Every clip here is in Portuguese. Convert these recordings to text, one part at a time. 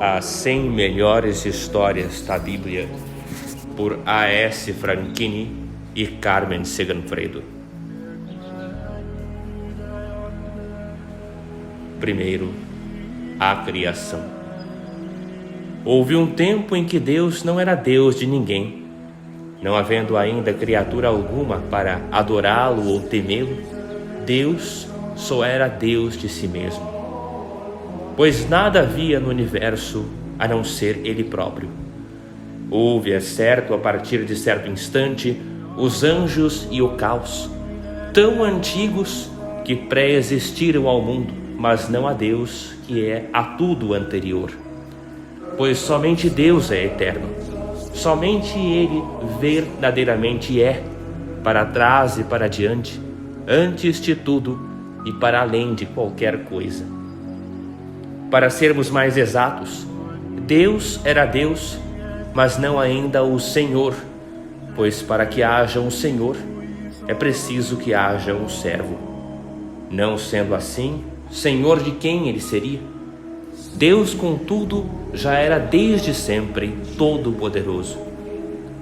As 100 melhores histórias da Bíblia, por A.S. Franchini e Carmen Seganfredo. Primeiro, a criação. Houve um tempo em que Deus não era Deus de ninguém, não havendo ainda criatura alguma para adorá-lo ou temê-lo. Deus só era Deus de si mesmo, pois nada havia no universo a não ser Ele próprio. Houve, é certo, a partir de certo instante, os anjos e o caos, tão antigos que pré-existiram ao mundo, mas não a Deus, que é a tudo anterior. Pois somente Deus é eterno, somente Ele verdadeiramente é, para trás e para diante, antes de tudo e para além de qualquer coisa. Para sermos mais exatos, Deus era Deus, mas não ainda o Senhor, pois para que haja um Senhor, é preciso que haja um servo. Não sendo assim, Senhor de quem ele seria? Deus, contudo, já era desde sempre todo-poderoso,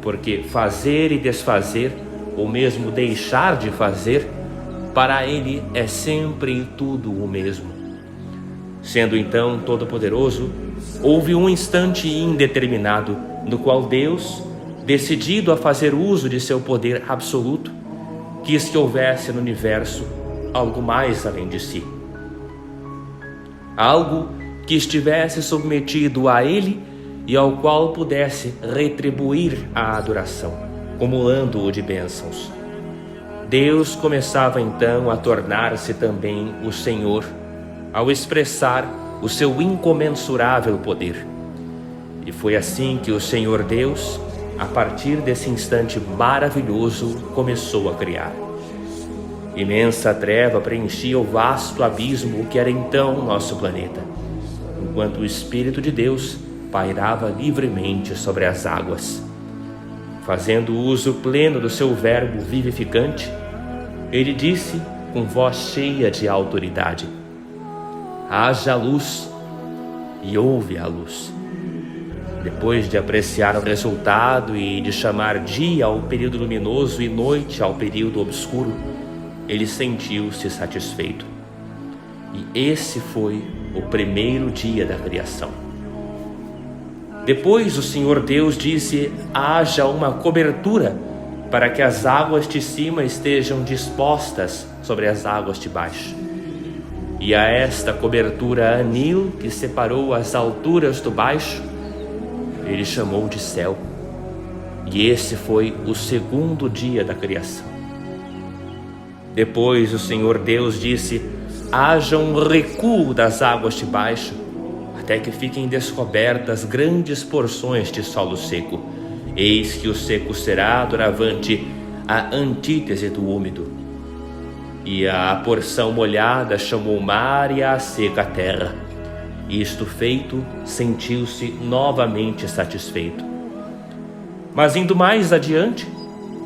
porque fazer e desfazer, ou mesmo deixar de fazer, para ele é sempre tudo o mesmo. Sendo então todo-poderoso, houve um instante indeterminado no qual Deus, decidido a fazer uso de seu poder absoluto, quis que houvesse no universo algo mais além de si. Algo que estivesse submetido a Ele e ao qual pudesse retribuir a adoração, cumulando-o de bênçãos. Deus começava então a tornar-se também o Senhor, ao expressar o seu incomensurável poder. E foi assim que o Senhor Deus, a partir desse instante maravilhoso, começou a criar. Imensa treva preenchia o vasto abismo que era então nosso planeta, enquanto o Espírito de Deus pairava livremente sobre as águas. Fazendo uso pleno do seu verbo vivificante, ele disse com voz cheia de autoridade: haja luz, e houve a luz. Depois de apreciar o resultado e de chamar dia ao período luminoso e noite ao período obscuro, ele sentiu-se satisfeito. E esse foi o primeiro dia da criação. Depois o Senhor Deus disse: haja uma cobertura para que as águas de cima estejam dispostas sobre as águas de baixo. E a esta cobertura anil que separou as alturas do baixo, ele chamou de céu. E esse foi o segundo dia da criação. Depois o Senhor Deus disse: haja um recuo das águas de baixo, até que fiquem descobertas grandes porções de solo seco. Eis que o seco será, doravante, a antítese do úmido. E a porção molhada chamou o mar e a seca a terra. Isto feito, sentiu-se novamente satisfeito. Mas indo mais adiante,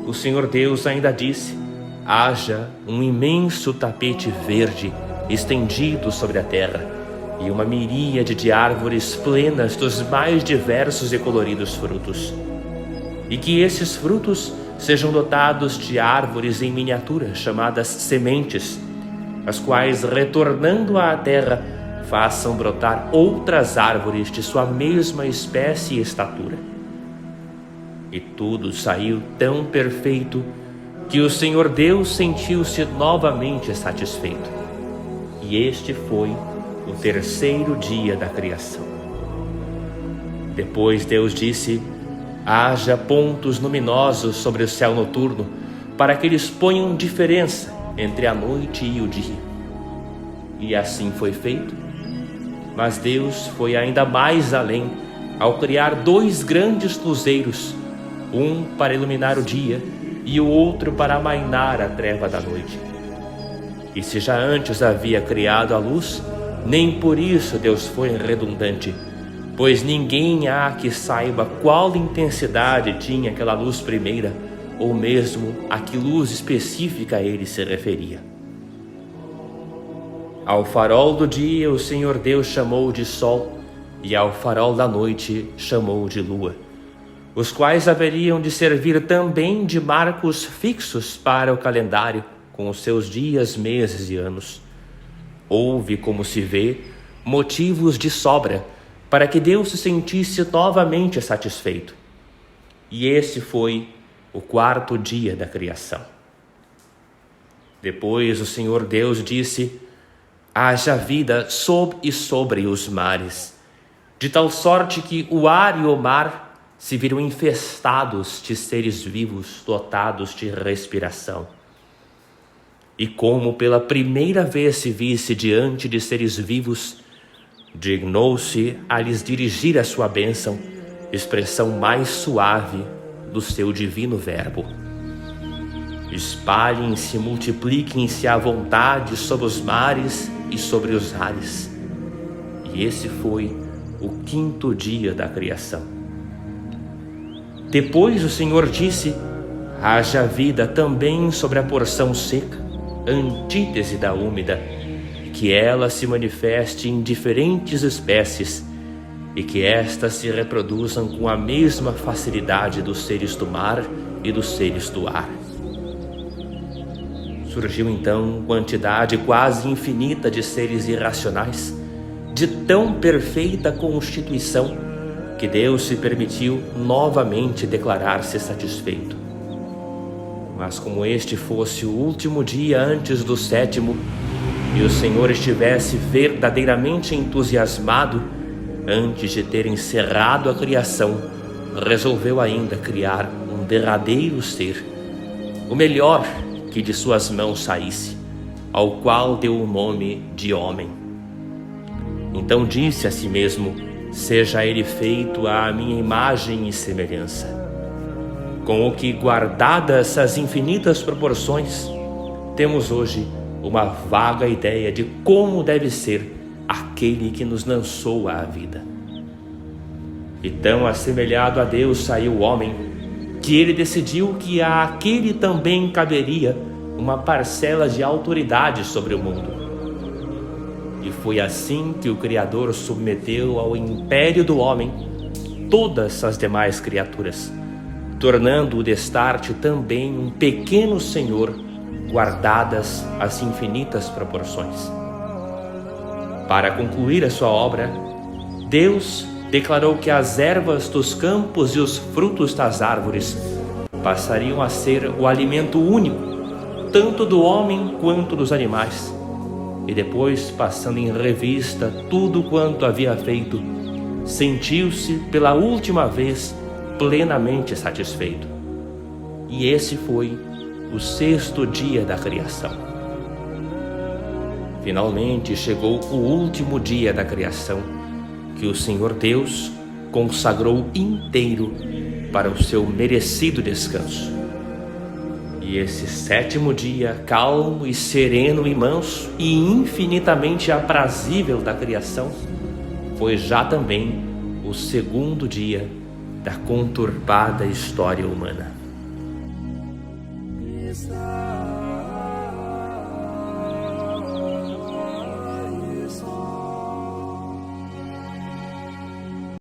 o Senhor Deus ainda disse: haja um imenso tapete verde estendido sobre a terra, e uma miríade de árvores plenas dos mais diversos e coloridos frutos. E que esses frutos sejam dotados de árvores em miniatura, chamadas sementes, as quais, retornando à terra, façam brotar outras árvores de sua mesma espécie e estatura. E tudo saiu tão perfeito que o Senhor Deus sentiu-se novamente satisfeito. E este foi o terceiro dia da criação. Depois Deus disse: haja pontos luminosos sobre o céu noturno, para que eles ponham diferença entre a noite e o dia. E assim foi feito. Mas Deus foi ainda mais além ao criar 2 grandes luzeiros, um para iluminar o dia e o outro para amainar a treva da noite. E se já antes havia criado a luz, nem por isso Deus foi redundante, pois ninguém há que saiba qual intensidade tinha aquela luz primeira, ou mesmo a que luz específica ele se referia. Ao farol do dia o Senhor Deus chamou de sol, e ao farol da noite chamou de lua, os quais haveriam de servir também de marcos fixos para o calendário, com os seus dias, meses e anos. Houve, como se vê, motivos de sobra para que Deus se sentisse novamente satisfeito. E esse foi o 4º dia da criação. Depois o Senhor Deus disse: haja vida sob e sobre os mares, de tal sorte que o ar e o mar se viram infestados de seres vivos dotados de respiração. E como pela primeira vez se visse diante de seres vivos, dignou-se a lhes dirigir a sua bênção, expressão mais suave do seu divino verbo. Espalhem-se, multipliquem-se à vontade sobre os mares e sobre os ares. E esse foi o 5º dia da criação. Depois o Senhor disse: haja vida também sobre a porção seca, antítese da úmida, que ela se manifeste em diferentes espécies e que estas se reproduzam com a mesma facilidade dos seres do mar e dos seres do ar. Surgiu então quantidade quase infinita de seres irracionais, de tão perfeita constituição, que Deus se permitiu novamente declarar-se satisfeito. Mas como este fosse o último dia antes do 7º, e o Senhor estivesse verdadeiramente entusiasmado, antes de ter encerrado a criação, resolveu ainda criar um derradeiro ser, o melhor que de suas mãos saísse, ao qual deu o nome de homem. Então disse a si mesmo: seja ele feito à minha imagem e semelhança. Com o que, guardadas as infinitas proporções, temos hoje uma vaga ideia de como deve ser aquele que nos lançou à vida. E tão assemelhado a Deus saiu o homem, que ele decidiu que a aquele também caberia uma parcela de autoridade sobre o mundo. E foi assim que o Criador submeteu ao império do homem todas as demais criaturas, tornando-o destarte também um pequeno senhor, guardadas as infinitas proporções. Para concluir a sua obra, Deus declarou que as ervas dos campos e os frutos das árvores passariam a ser o alimento único, tanto do homem quanto dos animais. E depois, passando em revista tudo quanto havia feito, sentiu-se pela última vez plenamente satisfeito. E esse foi o 6º dia da criação. Finalmente chegou o último dia da criação, que o Senhor Deus consagrou inteiro para o seu merecido descanso. E esse 7º dia, calmo e sereno e manso e infinitamente aprazível da criação, foi já também o 2º dia da conturbada história humana.